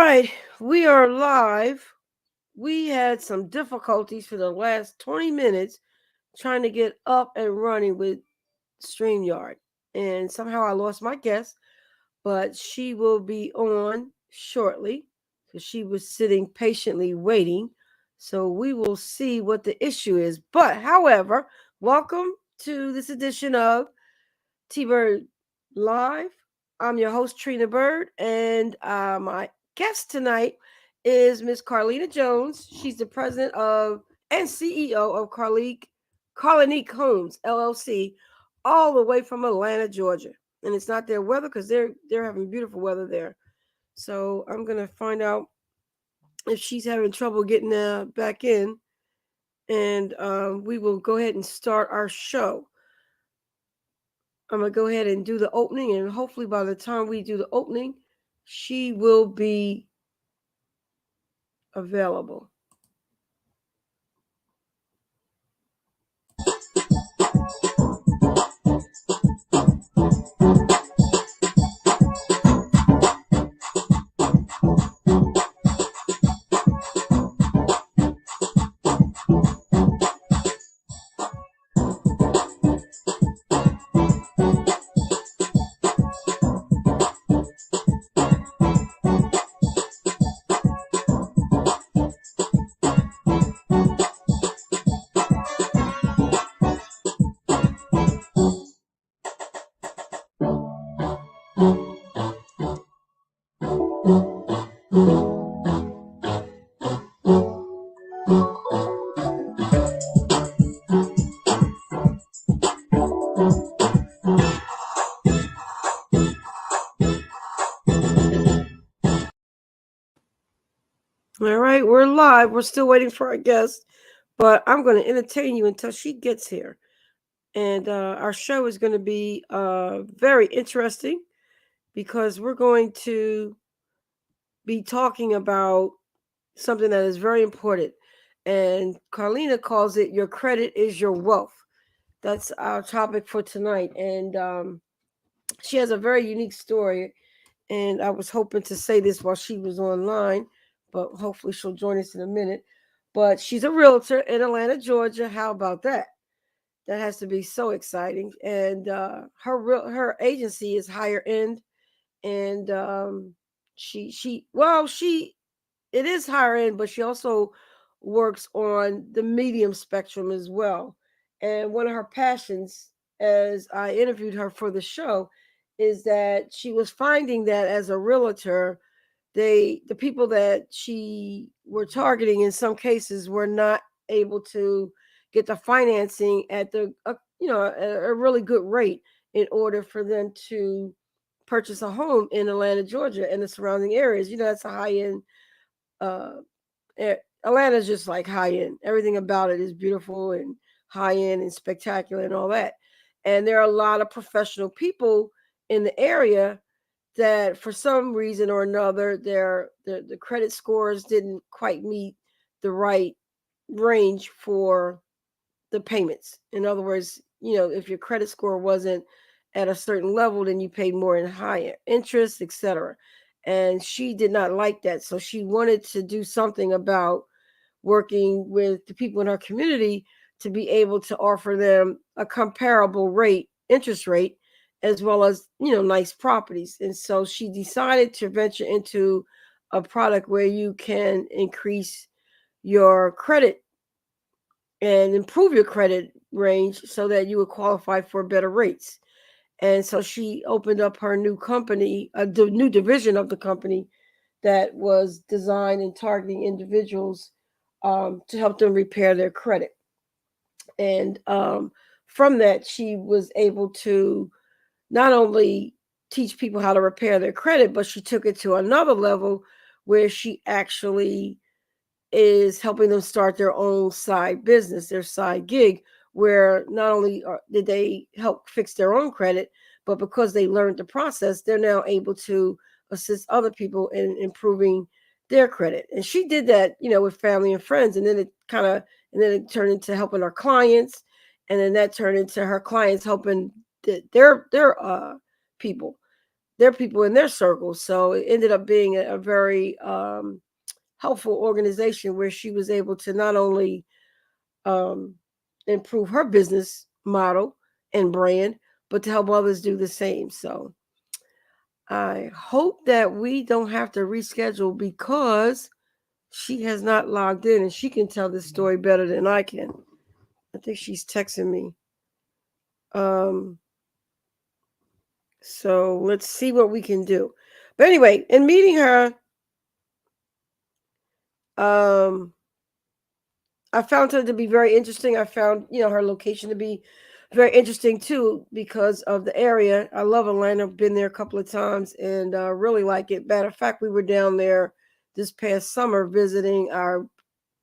right, we are live. We had some difficulties for the last 20 minutes trying to get up and running with StreamYard. And somehow I lost my guest, but she will be on shortly because she was sitting patiently waiting. So we will see what the issue is. But, however, welcome to this edition of T Bird Live. I'm your host, Trina Bird, and my guest tonight is Miss Carlina Jones. She's the president of and CEO of Carlinique Homes, LLC, all the way from Atlanta, Georgia. And it's not their weather because they're having beautiful weather there. So I'm gonna find out if she's having trouble getting back in, and we will go ahead and start our show. I'm going to go ahead and do the opening, and hopefully by the time we do the opening, she will be available. All right, we're live. We're still waiting for our guest, but I'm going to entertain you until she gets here. And our show is going to be very interesting because we're going to be talking about something that is very important. And Carlina calls it "Your credit is your wealth." That's our topic for tonight. And she has a very unique story. And I was hoping to say this while she was online, but hopefully she'll join us in a minute. But she's a realtor in Atlanta, Georgia. How about that? That has to be so exciting. And her agency is higher end, and she it is higher end, but she also works on the medium spectrum as well. And one of her passions, as I interviewed her for the show, is that she was finding that as a realtor, the people that she were targeting in some cases were not able to get the financing at a really good rate in order for them to purchase a home in Atlanta, Georgia, and the surrounding areas. That's a high end. Uh, Atlanta's just like high end. Everything about it is beautiful and high end and spectacular and all that. And there are a lot of professional people in the area that, for some reason or another, the credit scores didn't quite meet the right range for the payments. In other words, if your credit score wasn't at a certain level, then you paid more in higher interest, etc. And she did not like that. So she wanted to do something about working with the people in her community to be able to offer them a comparable interest rate, as well as, nice properties. And so she decided to venture into a product where you can increase your credit and improve your credit range so that you would qualify for better rates. And so she opened up her new company, a new division of the company that was designed and targeting individuals to help them repair their credit. And from that, she was able to not only teach people how to repair their credit, but she took it to another level where she actually is helping them start their own side business, their side gig, where not only did they help fix their own credit, but because they learned the process, they're now able to assist other people in improving their credit. And she did that, with family and friends, and then it turned into helping our clients, and then that turned into her clients helping their people their people in their circles. So it ended up being a very helpful organization where she was able to not only um, improve her business model and brand, but to help others do the same. So I hope that we don't have to reschedule because she has not logged in and she can tell this story better than I can. I think she's texting me. Um, so let's see what we can do. But anyway, in meeting her, um, I found her to be very interesting. I found, her location to be very interesting too because of the area. I love Atlanta. I've been there a couple of times and really like it. Matter of fact, we were down there this past summer visiting our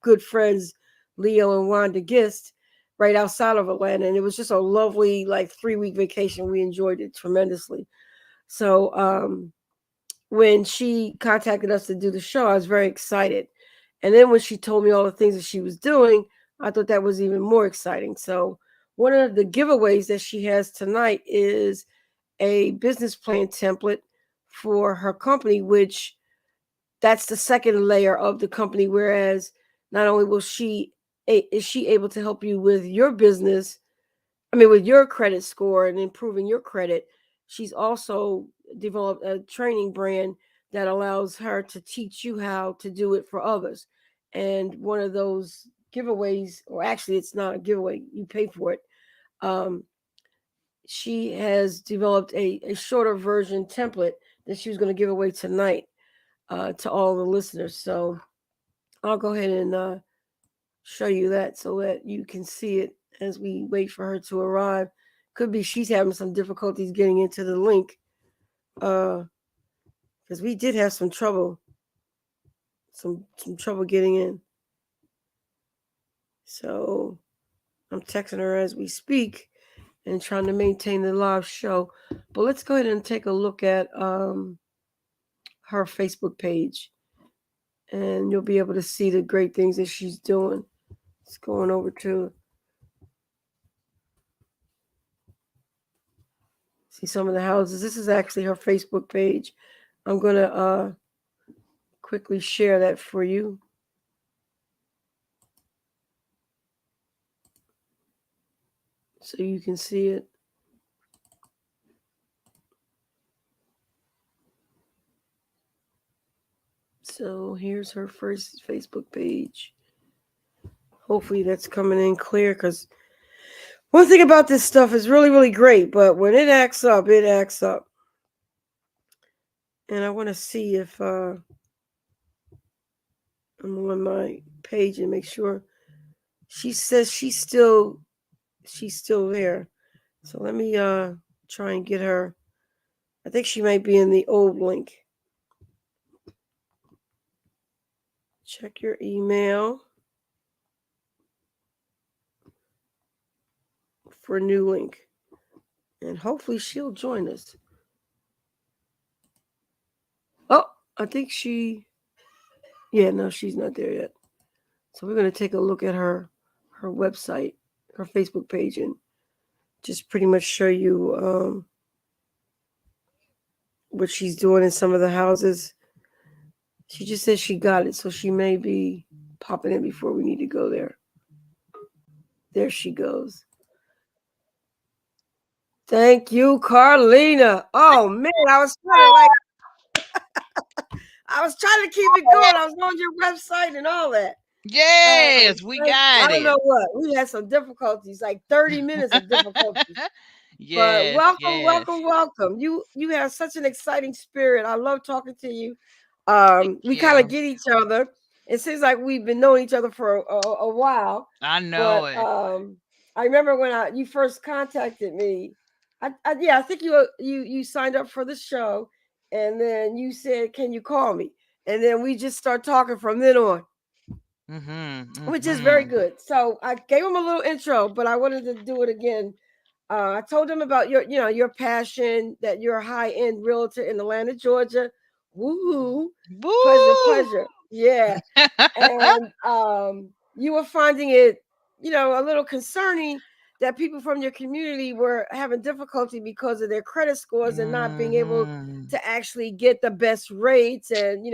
good friends Leo and Wanda Gist right outside of Atlanta, and it was just a lovely like 3-week vacation. We enjoyed it tremendously. So when she contacted us to do the show, I was very excited. And then when she told me all the things that she was doing, I thought that was even more exciting. So one of the giveaways that she has tonight is a business plan template for her company, which that's the second layer of the company. Whereas not only is she able to help you with your business, with your credit score and improving your credit, she's also developed a training brand that allows her to teach you how to do it for others. And one of those giveaways, or actually, it's not a giveaway, you pay for it. Um, she has developed a shorter version template that she was going to give away tonight to all the listeners. So I'll go ahead and show you that so that you can see it as we wait for her to arrive. Could be she's having some difficulties getting into the link because we did have some trouble getting in. So I'm texting her as we speak and trying to maintain the live show. But let's go ahead and take a look at her Facebook page, and you'll be able to see the great things that she's doing. It's going over to see some of the houses. This is actually her Facebook page. I'm going to quickly share that for you. So you can see it. So here's her first Facebook page. Hopefully that's coming in clear, because one thing about this stuff is really, really great, but when it acts up, it acts up. And I want to see if I'm on my page and make sure. She says she's still there. So let me try and get her. I think she might be in the old link. Check your email for a new link. And hopefully she'll join us. Oh, I think no, she's not there yet. So we're going to take a look at her website, her Facebook page, and just pretty much show you what she's doing in some of the houses. She just says she got it, so she may be popping in before we need to go there. There she goes. Thank you, Carlina. Oh man, I was trying to keep it going. I was on your website and all that. Yes, we I got don't it. know what. We had some difficulties, like 30 minutes of difficulties. But Yes, welcome, yes. welcome, welcome. You have such an exciting spirit. I love talking to you. Thank We kind you. of get each other. It seems like we've been knowing each other for a while. I know But it. I remember when you first contacted me. I think you signed up for the show, and then you said, "Can you call me?" And then we just start talking from then on, Mhm. which is very Mhm. good. So I gave him a little intro, but I wanted to do it again. I told him about your passion, that you're a high end realtor in Atlanta, Georgia. Woohoo! Pleasure, Woo! pleasure. Yeah, and you were finding it, a little concerning that people from your community were having difficulty because of their credit scores and not being able Mhm. to actually get the best rates and,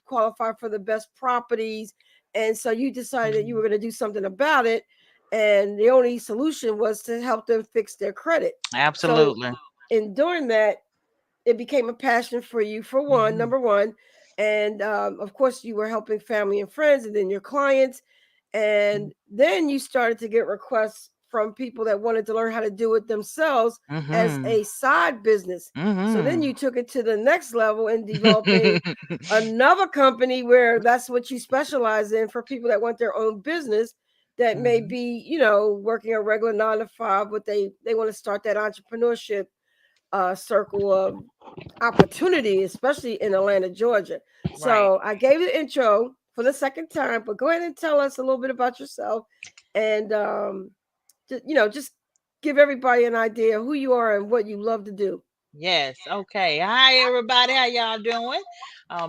qualify for the best properties. And so you decided that you were Mhm. going to do something about it. And the only solution was to help them fix their credit. So Absolutely. in doing that, it became a passion for you, for one, Mhm. number one. And of course, you were helping family and friends and then your clients. And then you started to get requests from people that wanted to learn how to do it themselves as Mhm. a side business. So then Mhm. you took it to the next level in developing another company where that's what you specialize in for people that want their own business that may Mhm. be, working a regular 9 to 5, but they want to start that entrepreneurship circle of opportunity, especially in Atlanta, Georgia. Right. So I gave the intro for the second time, but go ahead and tell us a little bit about yourself and, just give everybody an idea who you are and what you love to do. Yes. Okay. Hi, everybody. How y'all doing?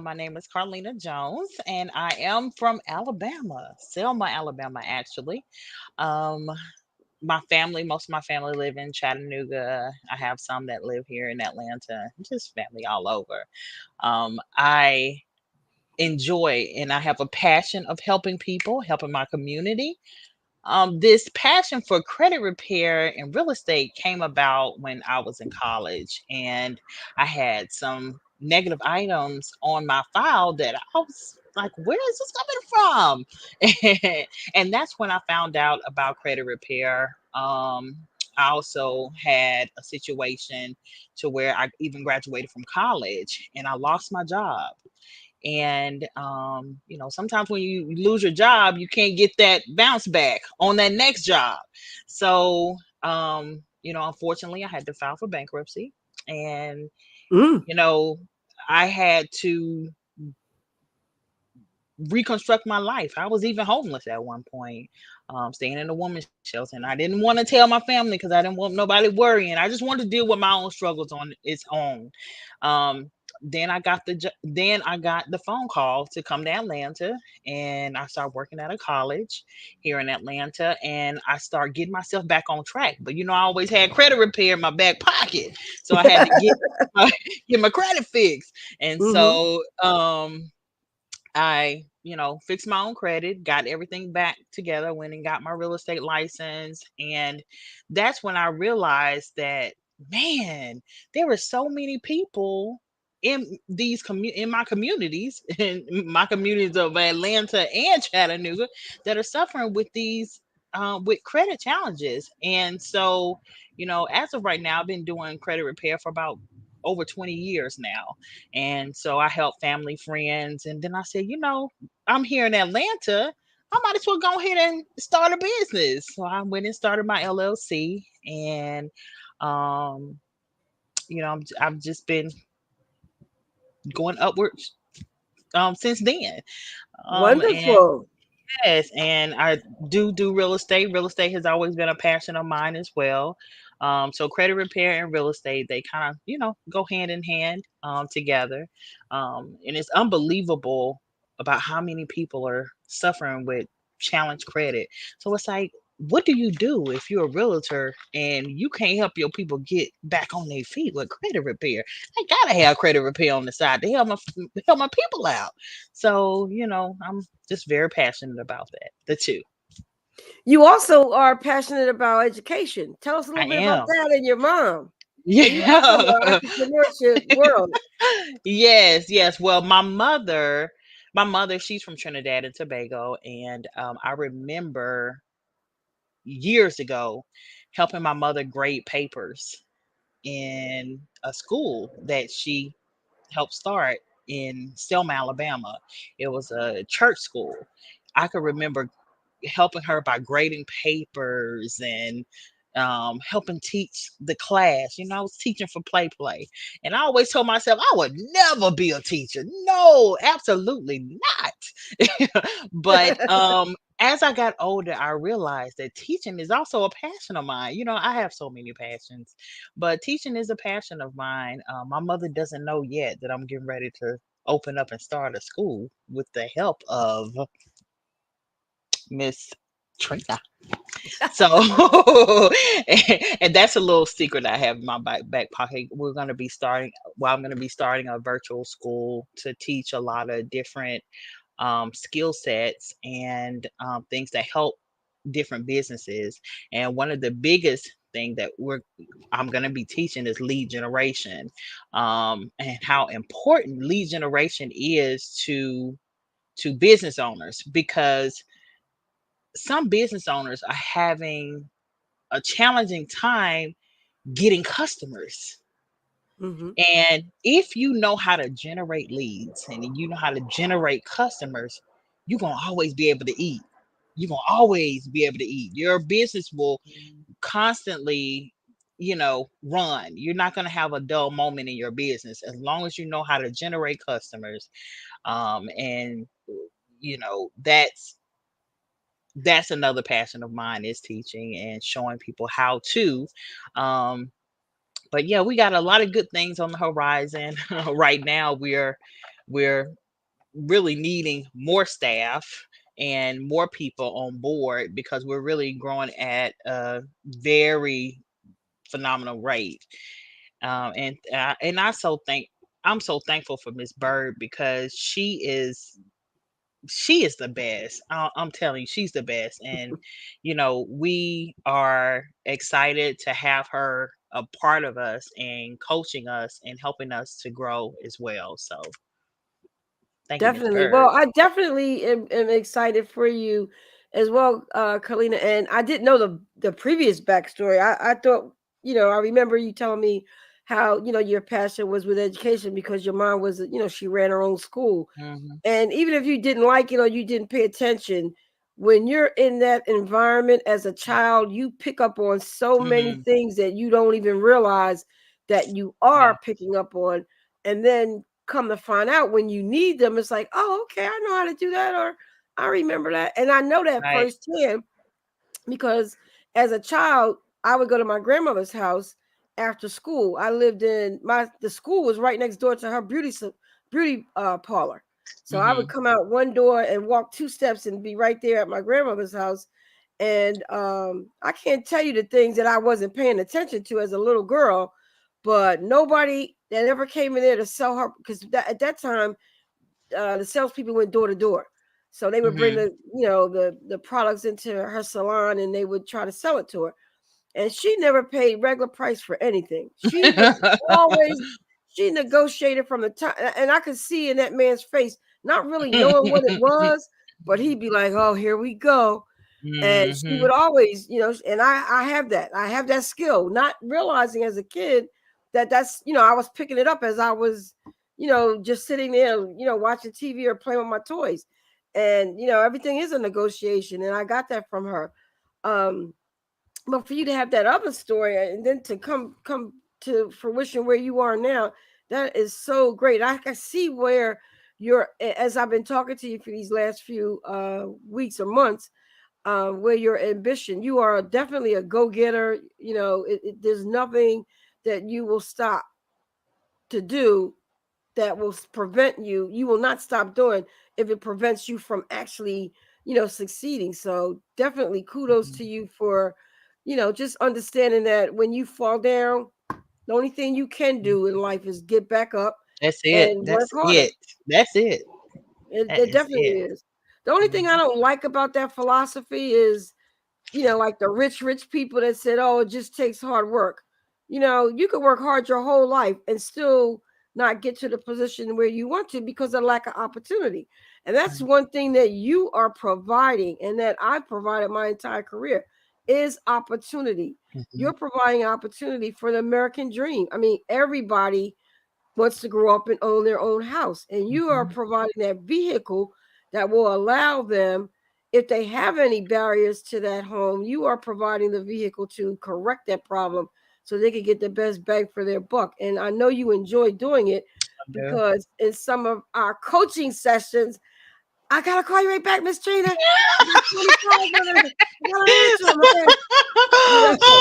My name is Carlina Jones, and I am from Alabama, Selma, Alabama, actually. Um, my family, most of my family live in Chattanooga. I have some that live here in Atlanta, just family all over. I enjoy and I have a passion of helping people, helping my community. This passion for credit repair and real estate came about when I was in college, and I had some negative items on my file that I was like, where is this coming from? And that's when I found out about credit repair. I also had a situation to where I even graduated from college and I lost my job. And sometimes when you lose your job, you can't get that bounce back on that next job. So unfortunately I had to file for bankruptcy. And Mm. you know I had to reconstruct my life. I was even homeless at one point, staying in a woman's shelter. And I didn't want to tell my family because I didn't want nobody worrying. I just wanted to deal with my own struggles on its own. Um, then I got the phone call to come to Atlanta, and I started working at a college here in Atlanta, and I started getting myself back on track. But I always had credit repair in my back pocket, so I had to my, get my credit fixed. And Mm-hmm. so I, fixed my own credit, got everything back together, went and got my real estate license. And that's when I realized that, man, there were so many people in my communities, in my communities of Atlanta and Chattanooga, that are suffering with these with credit challenges. And so, as of right now, I've been doing credit repair for about over 20 years now. And so I help family, friends. And then I said, I'm here in Atlanta. I might as well go ahead and start a business. So I went and started my LLC. And, um, I've just been going upwards since then. And Wonderful. yes, and I do real estate. Real estate has always been a passion of mine as well. So credit repair and real estate, they kind of, go hand in hand together. And it's unbelievable about how many people are suffering with challenge credit. So it's like, what do you do if you're a realtor and you can't help your people get back on their feet with credit repair? I gotta have credit repair on the side to help my people out. So, I'm just very passionate about that. The two. You also are passionate about education. Tell us a I little bit about am. that and your mom. So you also Yeah. are entrepreneurship world. Yes, yes. Well, my mother, she's from Trinidad and Tobago, and I remember years ago helping my mother grade papers in a school that she helped start in Selma, Alabama. It was a church school. I could remember helping her by grading papers and helping teach the class. I was teaching for play. And I always told myself I would never be a teacher. No, absolutely not. But as I got older, I realized that teaching is also a passion of mine. I have so many passions, but teaching is a passion of mine. My mother doesn't know yet that I'm getting ready to open up and start a school with the help of Miss. Trina. So, and that's a little secret I have in my back pocket. We're going to be starting, well, I'm going to be starting a virtual school to teach a lot of different skill sets and things that help different businesses. And one of the biggest thing that I'm going to be teaching is lead generation, and how important lead generation is to business owners, because some business owners are having a challenging time getting customers. Mm-hmm. And if you know how to generate leads and you know how to generate customers, you're going to always be able to eat. You're going to always be able to eat. Your business will constantly, run. You're not going to have a dull moment in your business as long as you know how to generate customers. And that's another passion of mine, is teaching and showing people how to. Um, but yeah, we got a lot of good things on the horizon. Right now, we're really needing more staff and more people on board, because we're really growing at a very phenomenal rate. And I'm so thankful for Miss Bird, because she is the best. I'm telling you, she's the best. And, we are excited to have her a part of us and coaching us and helping us to grow as well. So thank you, Miss Definitely. Bird. Well, I definitely am excited for you as well, Carlina. And I didn't know the previous backstory. I thought, I remember you telling me how, your passion was with education because your mom was, she ran her own school. Hmm. And even if you didn't like it or you didn't pay attention, when you're in that environment as a child, you pick up on so many Hmm. things that you don't even realize that you Yeah. are picking up on. And then come to find out when you need them, it's like, oh, okay, I know how to do that, or I remember that. And I know that Right. firsthand because as a child, I would go to my grandmother's house after school. I lived in the school was right next door to her beauty parlor. So I would Hmm. come out one door and walk two steps and be right there at my grandmother's house. And I can't tell you the things that I wasn't paying attention to as a little girl, but nobody that ever came in there to sell her, because at that time the salespeople went door to door. So they would bring Hmm. the products into her salon and they would try to sell it to her. And she never paid regular price for anything. She would always she negotiated from the time, and I could see in that man's face, not really knowing what it was, but he'd be like, "Oh, here we go." And she Hmm. would always, and I have that skill, not realizing as a kid that I was picking it up as I was, just sitting there, watching TV or playing with my toys. And everything is a negotiation, and I got that from her. um but for you to have that other story and then to come to fruition where you are now, that is so great. I can see where you're, as I've been talking to you for these last few weeks or months, where your ambition, you are definitely a go-getter. There's nothing that you will stop to do that will prevent you will not stop doing if it prevents you from actually succeeding. So definitely kudos to you for just understanding that when you fall down, the only thing you can do in life is get back up That's it. and work That's harder. it. That's it. it, That it is definitely it. is. The only thing I Hmm. don't like about that philosophy is like the rich people that said, "Oh, it just takes hard work." You could work hard your whole life and still not get to the position where you want to because of lack of opportunity. And that's Right. one thing that you are providing and that I've provided my entire career is opportunity. Hmm. You're providing opportunity for the American dream. I mean, everybody wants to grow up and own their own house. And you are Hmm. providing that vehicle that will allow them, if they have any barriers to that home, you are providing the vehicle to correct that problem so they can get the best bang for their buck. And I know you enjoy doing it I do. because in some of our coaching sessions, I gotta call you right back, Miss Trina. I got 25 minutes. I gotta answer them. Okay.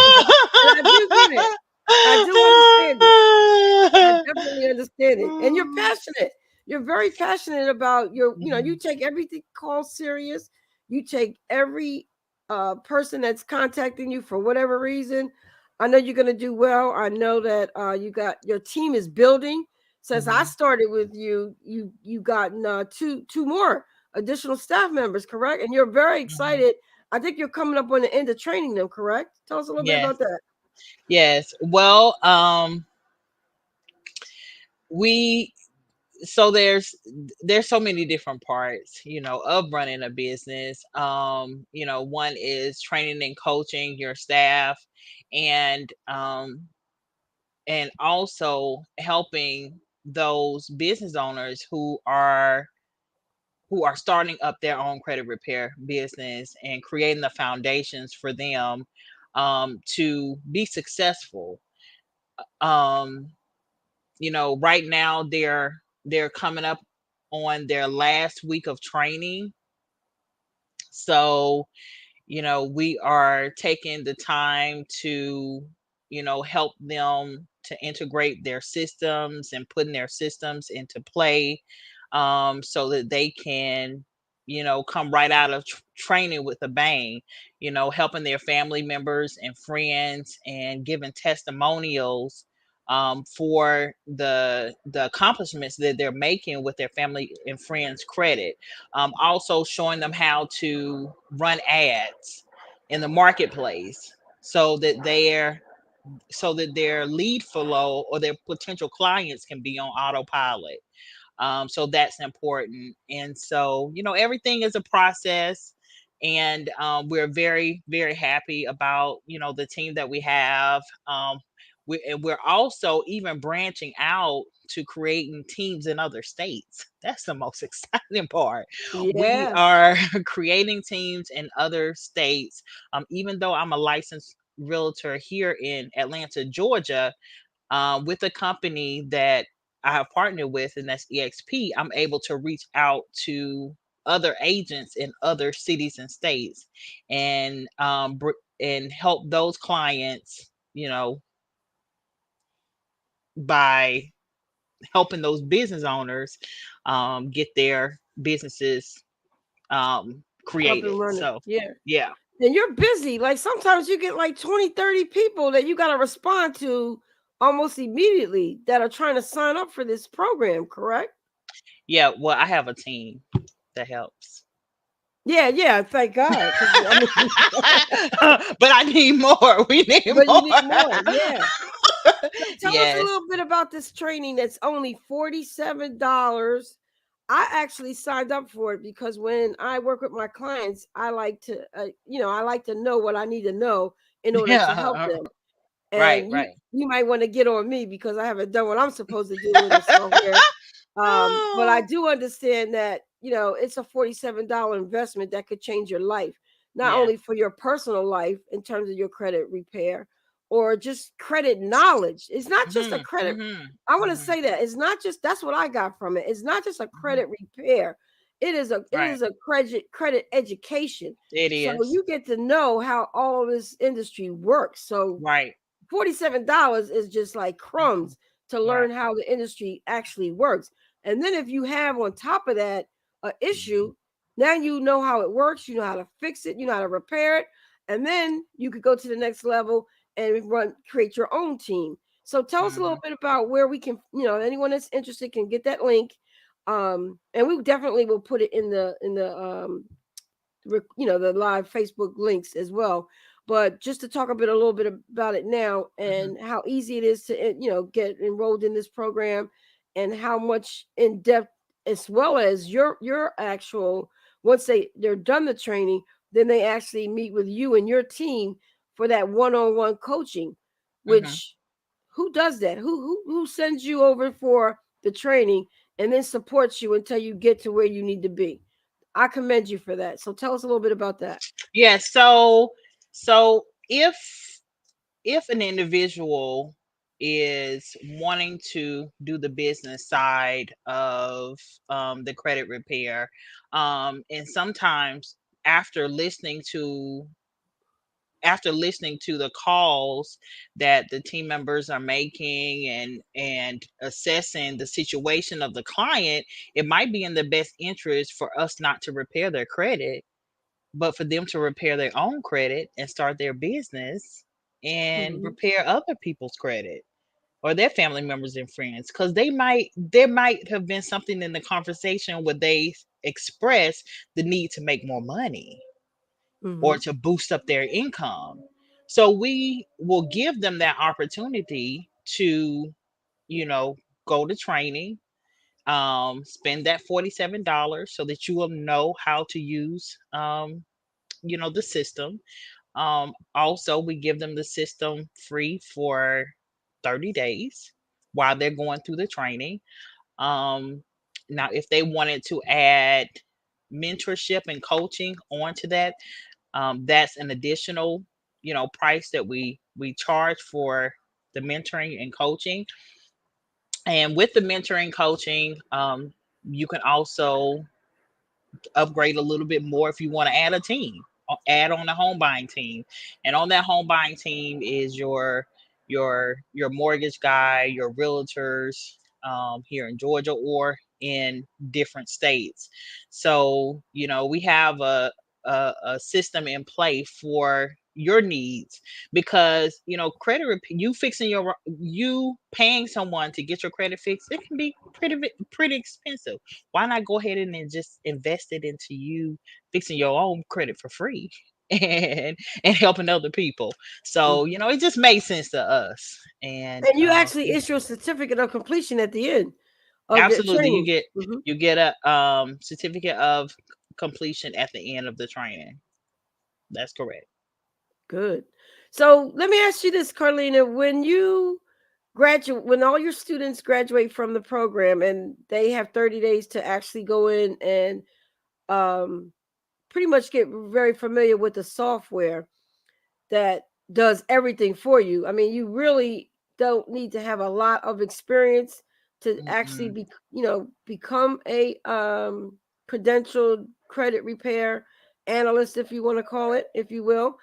And I do get it. I do understand it. I definitely understand it. And you're passionate. You're very passionate about you Mhm. take everything called serious. You take every person that's contacting you for whatever reason, I know you're going to do well. I know that you got your team is building. Since I Hmm. started with you, you gotten two more additional staff members, correct? And you're very Hmm. excited. I think you're coming up on the end of training them, correct? Tell us a little bit Yes. about that. Yes. Well, we so there's so many different parts, of running a business. One is training and coaching your staff, and also helping those business owners who are starting up their own credit repair business and creating the foundations for them to be successful. Um, right now they're coming up on their last week of training. So, we are taking the time to, help them to integrate their systems and putting their systems into play, so that they can, come right out of training with a bang, helping their family members and friends and giving testimonials, for the accomplishments that they're making with their family and friends credit. Also showing them how to run ads in the marketplace, so that their lead flow or their potential clients can be on autopilot. So that's important. And so, everything is a process. And we're very, very happy about, the team that we have. And we're also even branching out to creating teams in other states. That's the most exciting part. We Yeah. are creating teams in other states. Even though I'm a licensed realtor here in Atlanta, Georgia, with a company that I have partnered with, and that's EXP, I'm able to reach out to other agents in other cities and states, and and help those clients, by helping those business owners get their businesses Up created. and running. So, Yeah. yeah. And you're busy. Like sometimes you get like 20, 30 people that you got to respond to almost immediately that are trying to sign up for this program, correct? Yeah, well, I have a team that helps. Yeah, yeah, thank God. Because I mean, But I need more. We need but you more. need more. Yeah. So tell us a Yes. little bit about this training that's only $47. I actually signed up for it because when I work with my clients, I like to, I like to know what I need to know in order to help Yeah. them. Right, And right. you might want to get on me because I haven't done what I'm supposed to do in the software. But I Oh, do understand that it's a $47 investment that could change your life, not yeah. only for your personal life in terms of your credit repair or just credit knowledge. It's not just a Mhm, credit. mhm, I want to mhm, say that it's not just that's what I got from it. It's not just a mhm. credit repair. It Right. is a credit education. It So is. you get to know how all this industry works. So Right. $47 is just like Mhm. crumbs to Right. learn how the industry actually works. And then if you have on top of that an issue, now you know how it works, you know how to fix it, you know how to repair it, and then you could go to the next level and create your own team. So tell us a little Mhm, bit about where we can, anyone that's interested can get that link. And we definitely will put it in the live Facebook links as well. But just to talk a little bit about it now mhm, and how easy it is to get enrolled in this program and how much in depth as well as your actual once they're done the training, then they actually meet with you and your team for that one-on-one coaching, mhm. which who does that? Who sends you over for the training and then supports you until you get to where you need to be? I commend you for that. So tell us a little bit about that. Yeah, so if an individual is wanting to do the business side of the credit repair, and sometimes after listening to the calls that the team members are making, and assessing the situation of the client, it might be in the best interest for us not to repair their credit. but for them to repair their own credit and start their business and Hmm. repair other people's credit or their family members and friends, because there might have been something in the conversation where they express the need to make more money or Hmm. to boost up their income. So we will give them that opportunity to, you know, go to training, spend that $47 so that you will know how to use, the system. Also, we give them the system free for 30 days while they're going through the training. Um, Now, if they wanted to add mentorship and coaching onto that, that's an additional, price that we charge for the mentoring and coaching. And with the mentoring coaching, you can also upgrade a little bit more if you want to add a team, add on a home buying team. And on that home buying team is your mortgage guy, your realtors, here in Georgia or in different states. So we have a system in play for your needs, because you paying someone to get your credit fixed, it can be pretty expensive. Why not go ahead and then just invest it into you fixing your own credit for free and helping other people? So, Hmm. it just made sense to us. And And you actually issue a certificate of completion at the end of the absolutely, you training. get Hmm. you get a certificate of completion at the end of the training. That's correct. Good. So let me ask you this, Carlina. When all your students graduate from the program and they have 30 days to actually go in and um, pretty much get very familiar with the software that does everything for you. I mean, you really don't need to have a lot of experience to actually Mm-mm. become a credentialed credit repair analyst, if you want to call it, if you will.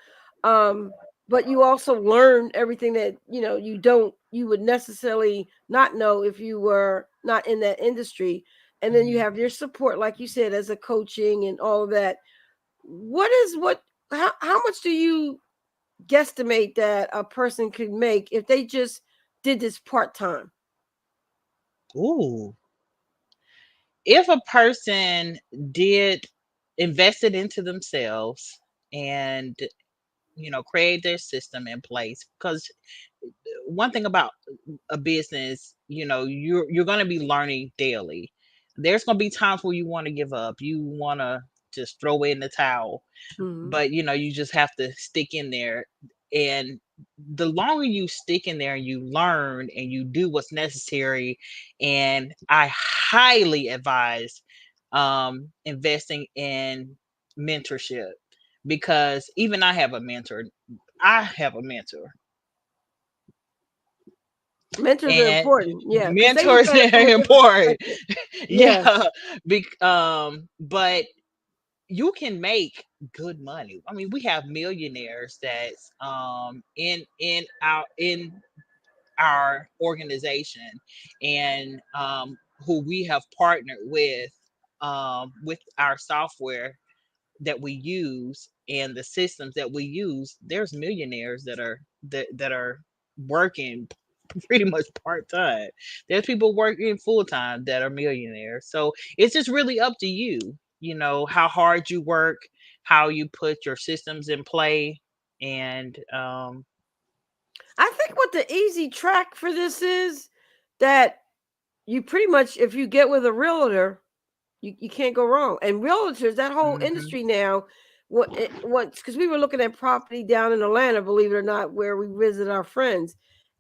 Um, but you also learn everything that you would necessarily not know if you were not in that industry. And then you Mhm. have your support, like you said, as a coaching and all of that. What is what how much do you guesstimate that a person could make if they just did this part time? Ooh. If a person did invested into themselves and create their system in place, because one thing about a business, you're going to be learning daily. There's going to be times where you want to give up, you want to just throw in the towel, Hmm. but you just have to stick in there. And the longer you stick in there and you learn and you do what's necessary, and I highly advise investing in mentorship, because even I have a mentor, Mentors are and important, yeah, because they look mentors at it from are a different important. perspective. Yeah. Yeah. But you can make good money. I mean, we have millionaires that's in our organization, and who we have partnered with our software that we use and the systems that we use. There's millionaires that are working pretty much part time. There's people working full time that are millionaires. So it's just really up to you, how hard you work, how you put your systems in play. And I think what the easy track for this is that you pretty much, if you get with a realtor, you can't go wrong. And realtors, that whole mhm, industry now, because we were looking at property down in Atlanta, believe it or not, where we visit our friends,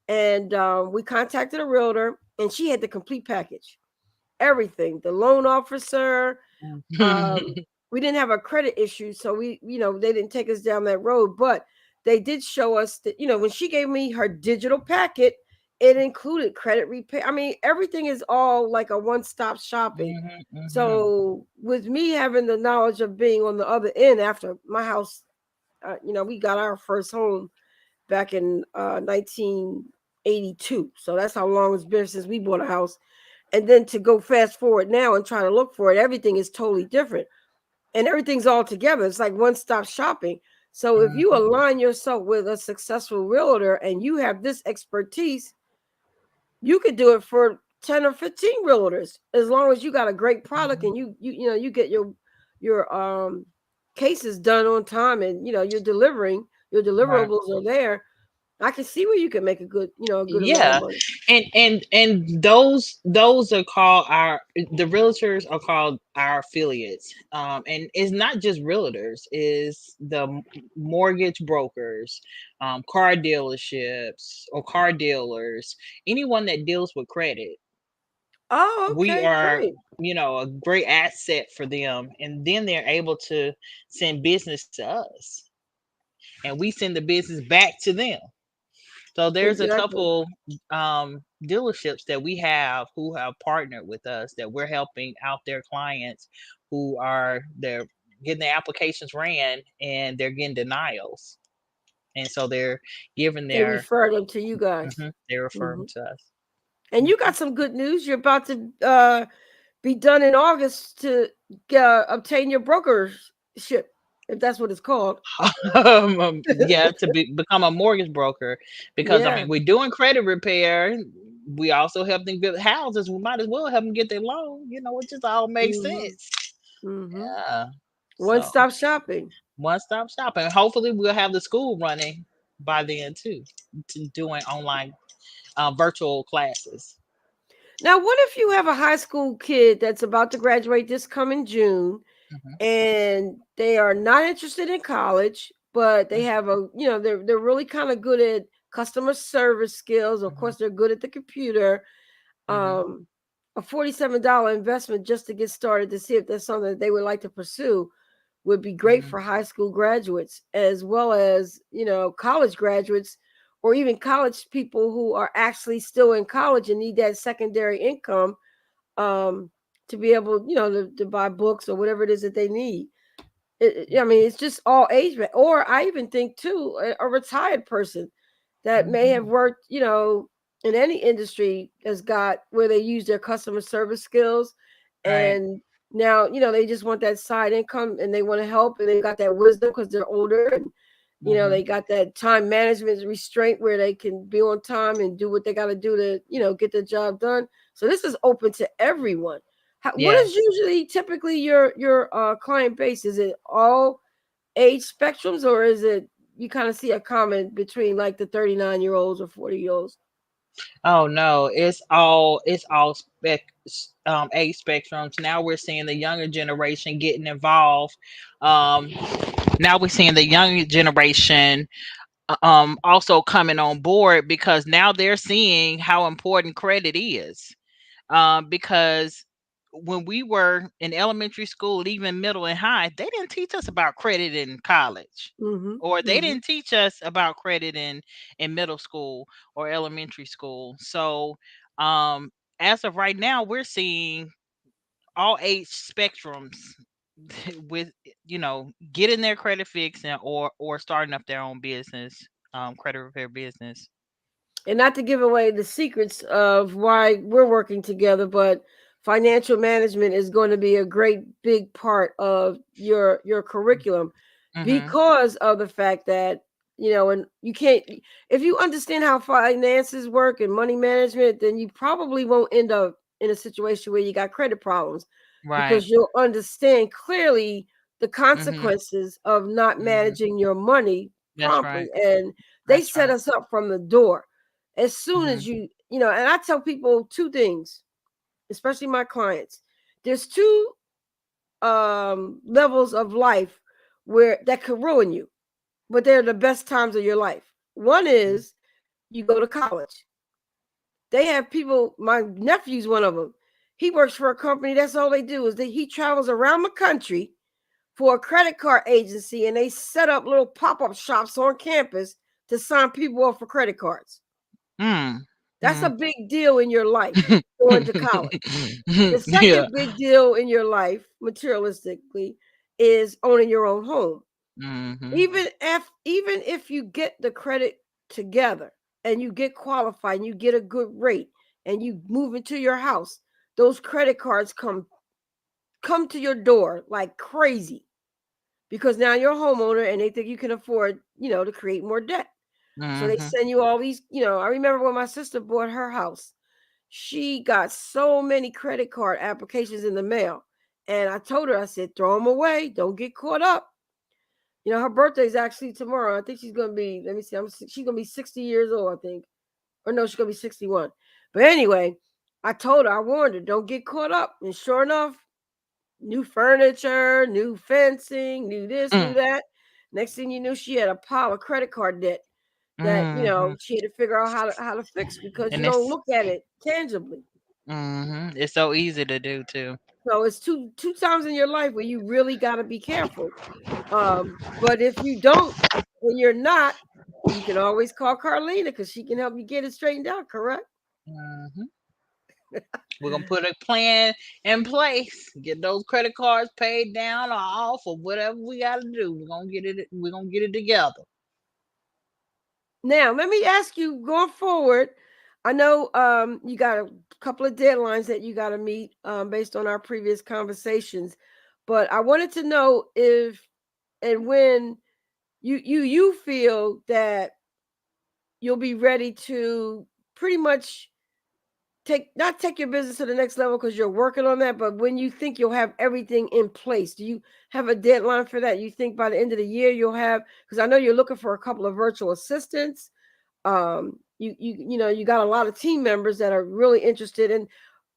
and we contacted a realtor, and she had the complete package, everything, the loan officer. Um, mhm. we didn't have a credit issue, so they didn't take us down that road, but they did show us that, when she gave me her digital packet, it included credit repair. I mean, everything is all like a one-stop shopping. Mhm, mhm, So with me having the knowledge of being on the other end after my house, we got our first home back in 1982. So that's how long it's been since we bought a house. And then to go fast forward now and try to look for it, everything is totally different. and everything's all together. It's like one stop shopping. So if you Mhm. align yourself with a successful realtor and you have this expertise, you could do it for 10 or 15 realtors as long as you got a great product Mhm. and you get your cases done on time, and you're delivering, your Right. deliverables are there. I can see where you can make a good amount of Yeah, money. and those are called our the realtors are called our affiliates. And it's not just realtors, is the mortgage brokers, car dealerships or car dealers, anyone that deals with credit. Oh, We okay, are, great. a great asset for them, and then they're able to send business to us, and we send the business back to them. So there's a Exactly. couple dealerships that we have who have partnered with us, that we're helping out their clients who are they're getting their applications ran and they're getting denials, and so they're giving They their refer them to you guys. they refer them Hmm. to us. And you got some good news. You're about to be done in August to obtain your brokership, if that's what it's called. Yeah, to become a mortgage broker, because I Yeah. mean we're doing credit repair. We also help them get houses. We might as well help them get their loan. It just all makes Hmm. sense. Hmm. Yeah. One So stop shopping. one stop shopping. Hopefully, we'll have the school running by then too, to doing online virtual classes. Now, what if you have a high school kid that's about to graduate this coming June Hmm. and they are not interested in college, but they have they're really kind of good at customer service skills. Of Hmm. course, they're good at the computer. Hmm. Um, a $47 investment just to get started to see if there's something that they would like to pursue would be great Hmm. for high school graduates as well as college graduates, or even college people who are actually still in college and need that secondary income, um, to be able to buy books or whatever it is that they need. I mean, it's just all age, or I even think too, a retired person that may have Hmm. worked, in any industry, has got where they use their customer service skills, Right. and now they just want that side income and they want to help, and they've got that wisdom because they're older, and Hmm. they got that time management restraint where they can be on time and do what they got to do to get the job done. So this is open to everyone. What is Yes. usually typically your client base? Is it all age spectrums, or is it you kind of see a common between like the 39-year-olds or 40-year-olds? Oh no, it's all age spectrums. Now we're seeing the younger generation getting involved. Um, Now we're seeing the younger generation also coming on board, because now they're seeing how important credit is. Because when we were in elementary school, even middle and high, they didn't teach us about credit in college, Mm-hmm. or they Mm-hmm. didn't teach us about credit in middle school or elementary school. So um, as of right now, we're seeing all age spectrums with getting their credit fixed, and or starting up their own business, credit repair business. And not to give away the secrets of why we're working together, but financial management is going to be a great big part of your curriculum Hmm. because of the fact that and you can't, if you understand how finances work and money management, then you probably won't end up in a situation where you got credit problems, Right. because you'll understand clearly the Hmm. consequences of not Hmm. managing your money That's promptly. right. And they That's set right. us up from the door. As soon Hmm. as and I tell people two things, especially my clients. There's two levels of life where that could ruin you, but they're the best times of your life. One is you go to college. They have people, my nephew's one of them. He works for a company. That's all they do is that he travels around the country for a credit card agency, and they set up little pop-up shops on campus to sign people up for credit cards. Mm. That's a Mm. big deal in your life, going to college. The Yeah. second big deal in your life, materialistically, is owning your own home. Hmm. Even if you get the credit together and you get qualified and you get a good rate and you move into your house, those credit cards come come to your door like crazy because now you're a homeowner and they think you can afford, to create more debt. So they Mhm. send you all these, I remember when my sister bought her house, she got so many credit card applications in the mail. And I told her, I said, throw them away. Don't get caught up. Her birthday's actually tomorrow. I think she's going to be, let me see, she's going to be 60 years old, I think. Or no, she's going to be 61. But anyway, I told her, I warned her, don't get caught up. And sure enough, new furniture, new fencing, new this, new Mm. that. Next thing you knew, she had a pile of credit card debt that Mhm. she had to figure out how to fix because you And don't it's look at it tangibly. it's so easy to do too. So it's two times in your life where you really got to be careful. But if you don't, when you're not, you can always call Carlina because she can help you get it straightened out. Correct? Mhm. We're gonna put a plan in place. Get those credit cards paid down or off or whatever we gotta do. We're gonna get it. We're gonna get it together. Now let me ask you, going forward. I know you got a couple of deadlines that you got to meet based on our previous conversations, but I wanted to know if and when you feel that you'll be ready to pretty much take your business to the next level because you're working on that, but when you think you'll have everything in place, do you have a deadline for that? You think by the end of the year you'll have, because I know you're looking for a couple of virtual assistants. You got a lot of team members that are really interested in.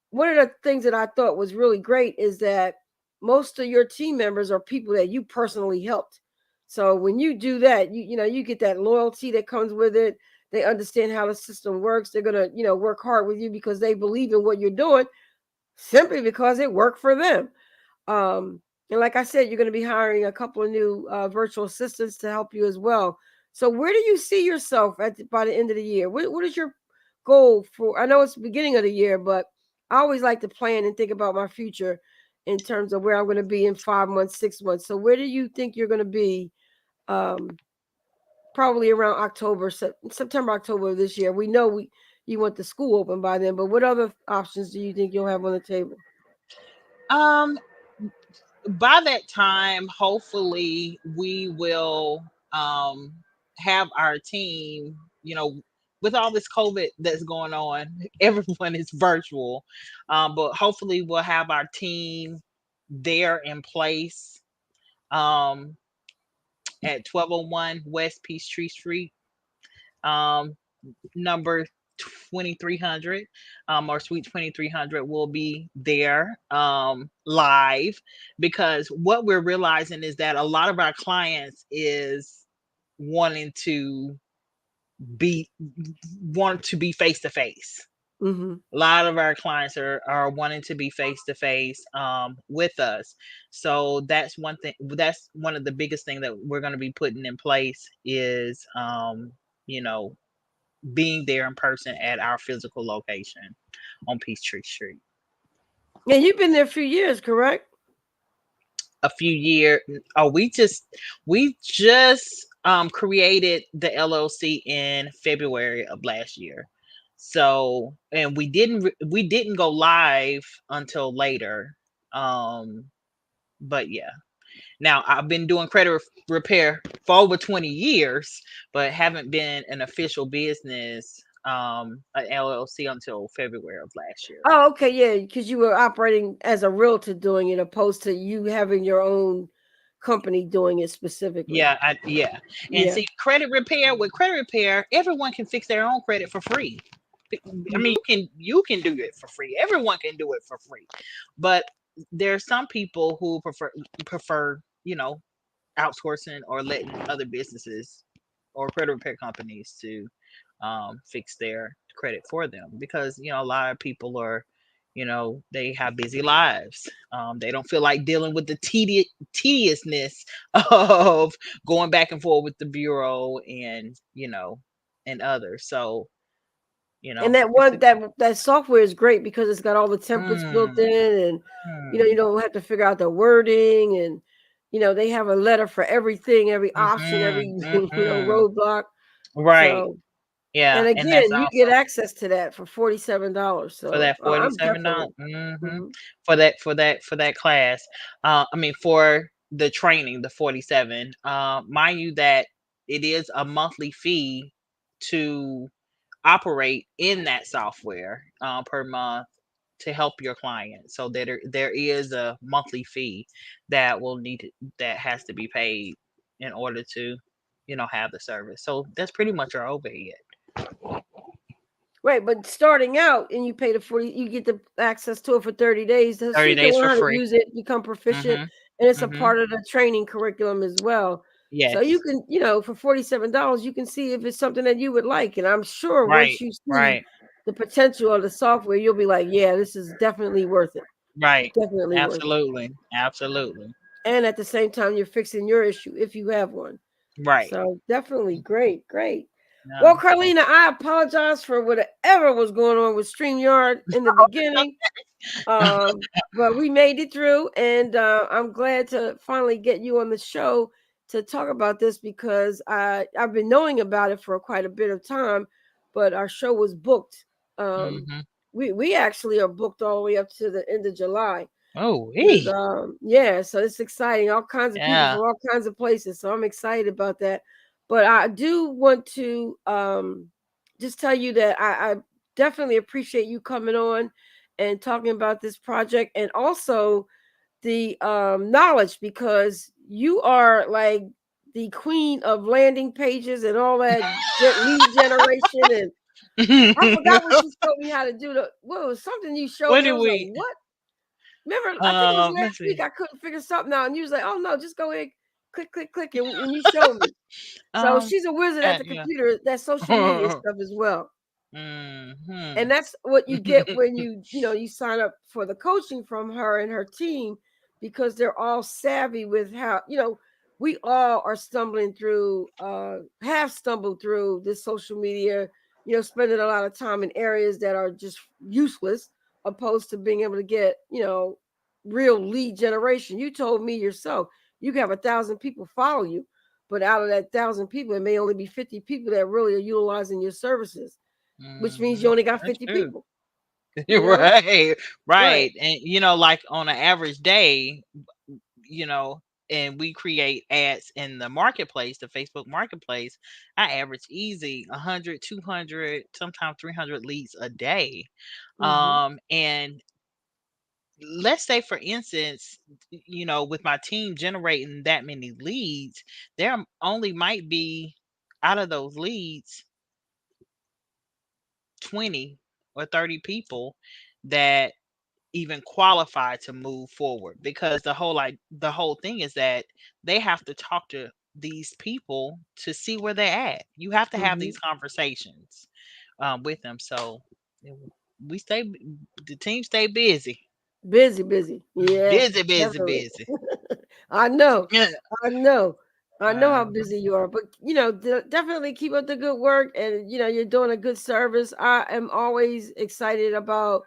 One of the things that I thought was really great is that most of your team members are people that you personally helped. So when you do that, you get that loyalty that comes with it. They understand how the system works. They're gonna, work hard with you because they believe in what you're doing simply because it worked for them. And like I said, you're going to be hiring a couple of new virtual assistants to help you as well. So where do you see yourself by the end of the year? What is your goal for? I know it's the beginning of the year, but I always like to plan and think about my future in terms of where I'm going to be in 5 months, 6 months. So where do you think you're going to be? Um, Probably around September, October of this year. We know you want the school open by then, but what other options do you think you'll have on the table? Um, by that time, hopefully, we will have our team. You know, with all this COVID that's going on, everyone is virtual. But hopefully, we'll have our team there in place. Um, at 1201 West Peachtree Street, um, number 2300, or Suite 2300 will be there live, because what we're realizing is that a lot of our clients is wanting to be want to be face to face. Mm-hmm. A lot of our clients are wanting to be face to face with us. So that's one thing, that's one of the biggest thing that we're going to be putting in place is you know being there in person at our physical location on Peachtree Street. And you've been there a few years, correct? A few years. Oh, we just created the LLC in February of last year. So, and we didn't go live until later. Um, but yeah. Now I've been doing credit repair for over 20 years, but haven't been an official business, an LLC, until February of last year. Oh, okay, yeah, because you were operating as a realtor doing it, opposed to you having your own company doing it specifically. Yeah. And Yeah. see, with credit repair, everyone can fix their own credit for free. I Mhm. mean, you can do it for free. Everyone can do it for free. But there's some people who prefer, outsourcing or letting other businesses or credit repair companies to fix their credit for them, because a lot of people are, they have busy lives. They don't feel like dealing with the tediousness of going back and forth with the bureau and and others. So And that it's one that software is great because it's got all the templates built mm, in, and you mm, don't have to figure out the wording, and they have a letter for everything, every option, every mhm, mhm. roadblock. Right. So. Yeah, And and that's again, you get awesome. access to that for $47. For So that I'm $47. definitely. Mhm. Mhm. For that class. I mean, for the training, the 47. Mind you that it is a monthly fee to operate in that software, per month, to help your client. So there is a monthly fee that will need to, that has to be paid in order to, have the service. So that's pretty much our overhead. Right, but starting out and you pay the 40, you get the access to it for 30 days so 30 you can days learn for how to free. use it, become proficient, Mhm. and it's a Mhm. part of the training curriculum as well. So you Yes. can, for $47, you can see if it's something that you would like. And I'm sure once Right. you see Right. the potential of the software, you'll be like, yeah, this is definitely worth it. Right. Definitely worth it. Absolutely. Absolutely. And at the same time, you're fixing your issue if you have one. Right. So definitely great, great. Well, No. So Carlina, I apologize for whatever was going on with StreamYard in the beginning. But we made it through, and I'm glad to finally get you on the show to talk about this because I've been knowing about it for quite a bit of time, but our show was booked. Um, mhm. we actually are booked all the way up to the end of July. Oh, With yeah, so it's exciting. All kinds of people yeah. from all kinds of places. So I'm excited about that. But I do want to just tell you that I definitely appreciate you coming on and talking about this project and also the knowledge because you are like the queen of landing pages and all that lead generation and I forgot what you showed me how to do the what was something you showed What me. I do was like, we what? Remember, I think it was let's last week. see. I couldn't figure something out, and you was like, "Oh no, just go ahead, click, click, click," and you showed me. So Um she's a wizard at the yeah. computer, that social media stuff as well. And Mhm. that's what you get when you sign up for the coaching from her and her team because they're all savvy with how we all are stumbling through have stumbled through this social media, spending a lot of time in areas that are just useless opposed to being able to get real lead generation. You told me yourself you can have 1,000 people follow you, but out of that 1,000 people it may only be 50 people that really are utilizing your services, which means you Mhm. only got That's 50 true. people, You're you know? right. Right. Right. And like on an average day, you know, and we create ads in the marketplace, the Facebook marketplace, I average easy 100, 200, sometimes 300 leads a day. Hmm. And let's say, for instance, with my team generating that many leads, there only might be, out of those leads, 20 or 30 people that even qualify to move forward, because the whole thing is that they have to talk to these people to see where they're at. You have to have Hmm. these conversations, with them. So we stay the team stay busy. Busy, busy. Yeah, Busy, busy, definitely. busy. I know. Yeah. I know. I know how Uh, busy you are, but definitely keep up the good work and you're doing a good service. I am always excited about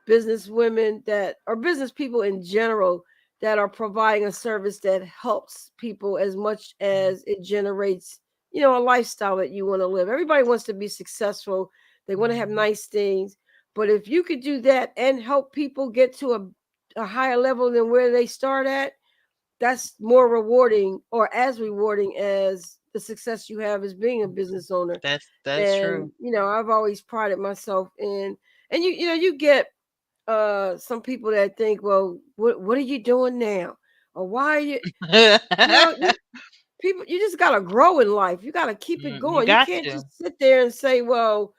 business women that or business people in general that are providing a service that helps people as much mm, as it generates, a lifestyle that you want to live. Everybody wants to be successful. They want to have mhm. nice things. But if you could do that and help people get to a higher level than where they start at, that's more rewarding or as rewarding as the success you have as being a business owner. That's true. And I've always prided myself in and you get some people that think, well, what are you doing now? Or why are you you people you just gotta grow in life. You gotta keep it You going. You got can't to. just sit there and say, well,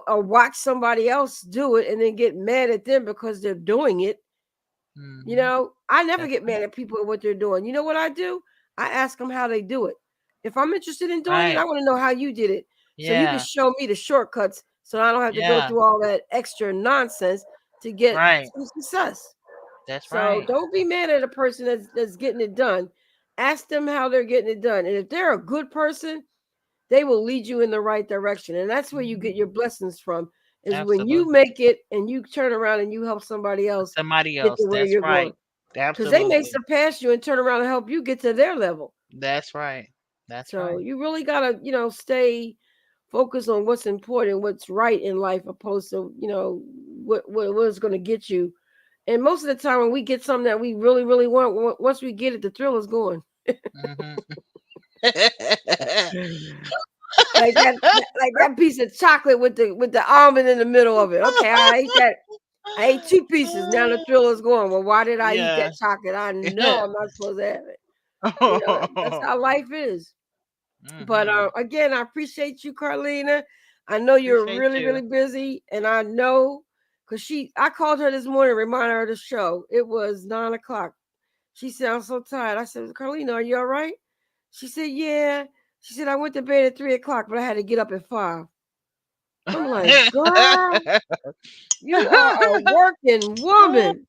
or watch somebody else do it and then get mad at them because they're doing it. Mhm. I never That's get right. mad at people at what they're doing. You know what I do? I ask them how they do it. If I'm interested in doing it, I Right. want to know how you did it. So you can Yeah. show me the shortcuts so I don't have to go Yeah. through all that extra nonsense to get Right. some success. That's So right. don't be mad at a person that's getting it done. Ask them how they're getting it done. And if they're a good person, they will lead you in the right direction. And that's where you Mhm. get your blessings from, is when you Absolutely. make it and you turn around and you help somebody else Somebody get to else. where That's you're going right. because they may Absolutely. surpass you and turn around and help you get to their level. That's right. That's So right. you really gotta, stay focus on what's important, what's right in life, opposed to what is going to get you. And most of the time, when we get something that we really really want, once we get it, the thrill is gone. Mhm. Like that piece of chocolate with the almond in the middle of it. Okay, I ate that. I ate two pieces. Now the thrill is gone. Well, why did I eat Yeah. that chocolate? I know I'm not supposed to have it. That's how life is. But Mhm. again, I appreciate you, Carlina. I know you're Appreciate really, you. really busy, and I know because I called her this morning, reminded her of the show. It was 9 o'clock. She said, "I'm so tired." I said, "Carlina, are you all right?" She said, "Yeah." She said, "I went to bed at 3 o'clock, but I had to get up at 5." I'm like, "Girl, you are a working woman."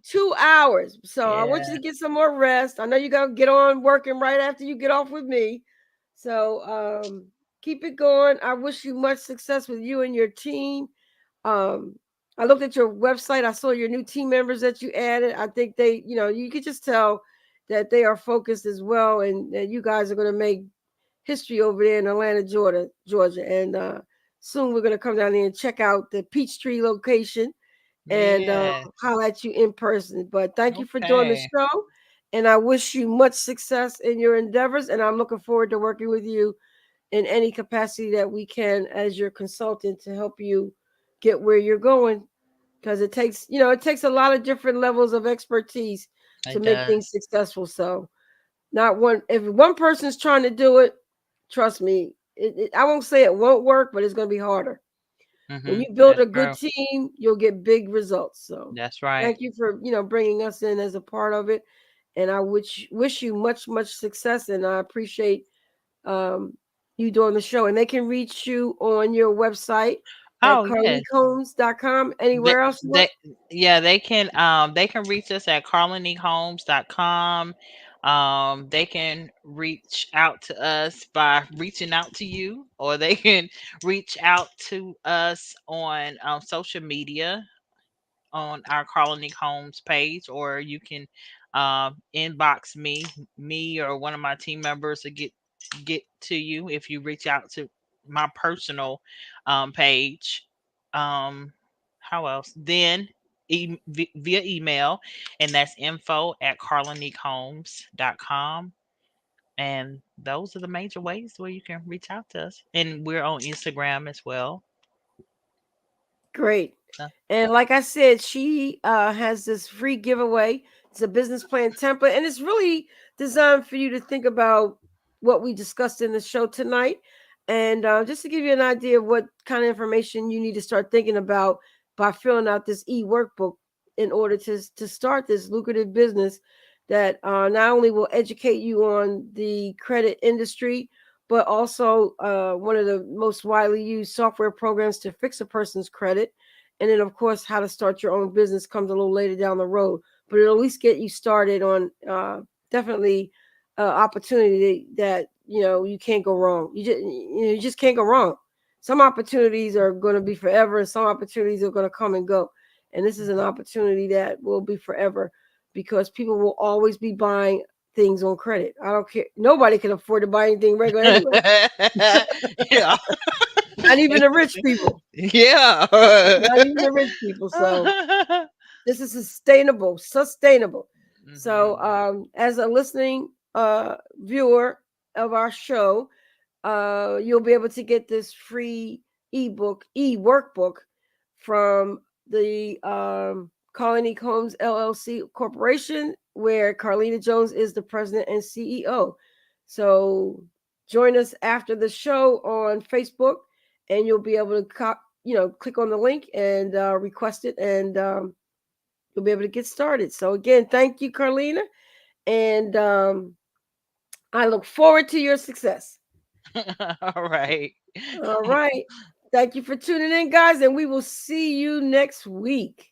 2 hours. So I want you Yeah. to get some more rest. I know you're gonna get on working right after you get off with me. So keep it going. I wish you much success with you and your team. Um, I looked at your website. I saw your new team members that you added. I think you could just tell that they are focused as well, and that you guys are going to make history over there in Atlanta, Georgia. And soon we're going to come down there and check out the Peachtree location and Yes. holler at you in person. But thank you for doing the Okay. show, and I wish you much success in your endeavors. And I'm looking forward to working with you in any capacity that we can as your consultant to help you get where you're going. Because it takes a lot of different levels of expertise to It make things does. successful. So, not one if one person's trying to do it, trust me, I won't say it won't work, but it's going to be harder. When you build That's a good true. team, you'll get big results. So That's right. thank you for bringing us in as a part of it, and I wish you much success, and I appreciate um, you doing the show. And they can reach you on your website at Oh, yes. carliniquehomes.com. They, Anywhere else you want? they, yeah, they can reach us at carliniquehomes.com. They can reach out to us by reaching out to you, or they can reach out to us on social media on our Carlinique Homes page, or you can inbox me or one of my team members to get to you if you reach out to my personal page. Um, how else? Then via email, and that's info@carliniquehomes.com. And those are the major ways where you can reach out to us. And we're on Instagram as well. Great. So, And like I said, she has this free giveaway. It's a business plan template, and it's really designed for you to think about what we discussed in the show tonight. And just to give you an idea of what kind of information you need to start thinking about by filling out this workbook in order to start this lucrative business that not only will educate you on the credit industry, but also one of the most widely used software programs to fix a person's credit. And then, of course, how to start your own business comes a little later down the road, but it'll at least get you started on definitely opportunity that you can't go wrong. You just can't go wrong. Some opportunities are going to be forever, and some opportunities are going to come and go. And this is an opportunity that will be forever because people will always be buying things on credit. I don't care. Nobody can afford to buy anything regular anyway. yeah. Not even the rich people. Yeah. Not even the rich people. So this is sustainable. So Mhm. as a listening viewer of our show, you'll be able to get this free workbook from the Carlinique Homes LLC Corporation, where Carlina Jones is the president and CEO. So join us after the show on Facebook, and you'll be able to click on the link and request it, and you'll be able to get started. So again, thank you, Carlina, and I look forward to your success. All right. All right. Thank you for tuning in, guys, and we will see you next week.